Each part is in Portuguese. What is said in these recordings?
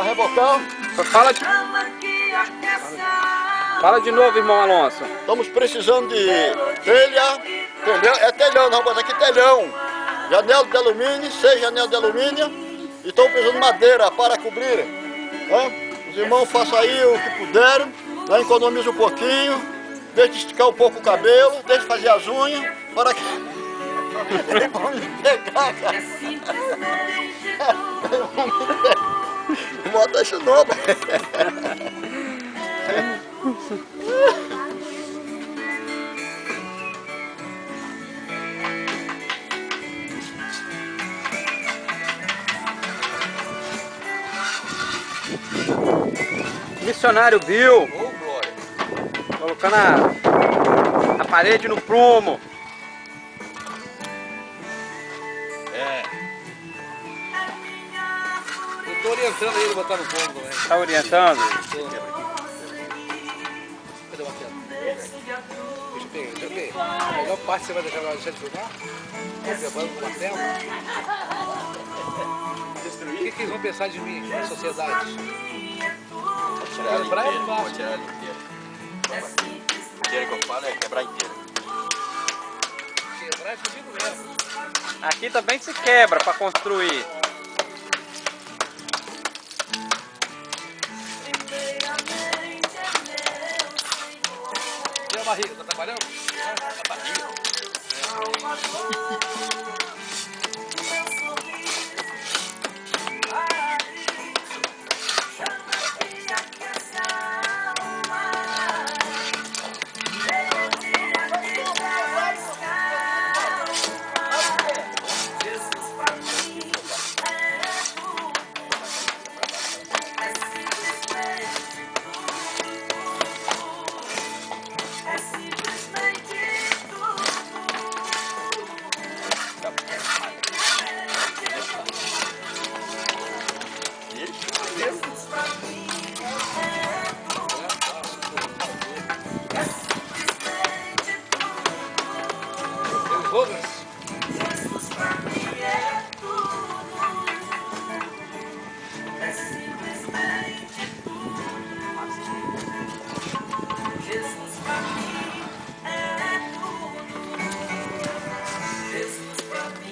rebocar. Fala de novo, irmão Alonso. Estamos precisando de telha. É telhão, nós vamos botar aqui telhão. Janela de alumínio, 6 janelas de alumínio. E estamos precisando de madeira para cobrir. Os irmãos façam aí o que puderam. Economiza um pouquinho. Deixa de esticar um pouco o cabelo. Deixa de fazer as unhas. Para que... Eles vão me pegar, cara. Não bota isso não, Missionário Bill, colocando a parede no prumo. Eu tô orientando ele a botar no prumo também. Tá orientando? Cadê o martelo? Deixa eu pegar. A melhor parte você vai deixar de filmar? Levando o martelo? O que eles vão pensar de mim na sociedade? Pode tirar ela inteira. Inteira que eu falo é quebrar inteira. Quebrar é comigo mesmo. Aqui também se quebra para construir. E a barriga, tá trabalhando? A barriga.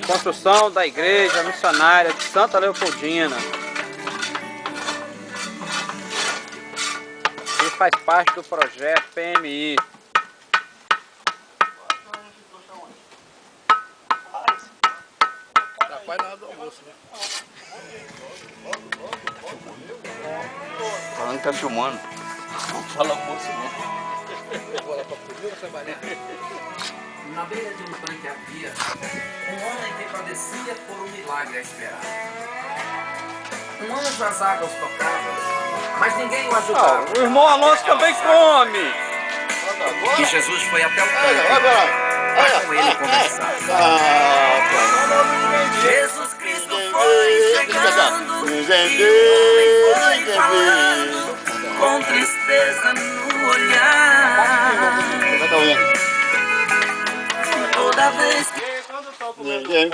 Construção da igreja missionária de Santa Leopoldina. Ele faz parte do projeto PMI. Rapaz, na hora do almoço, né? Falando que tá filmando. Não fala almoço não. Vou lá pra cozinha ou trabalhar? Na beira de um tanque havia um homem que padecia por um milagre a esperar. Um anjo as águas tocava, mas ninguém o ajudava. O irmão Alonso também come. E Jesus foi até o tanque para com ele conversar. Jesus Cristo foi chegando, e o homem foi falando, com tristeza no olhar. Toda vez que Ninguém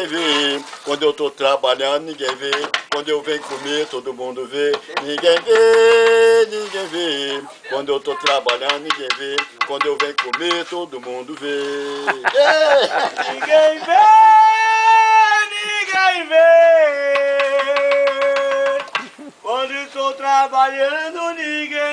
vê. Quando eu tô trabalhando, ninguém vê. Quando eu venho comer, todo mundo vê. Ninguém vê. Quando eu tô trabalhando, ninguém vê. Quando eu venho comer, todo mundo vê. Ninguém vê. Quando eu tô trabalhando, ninguém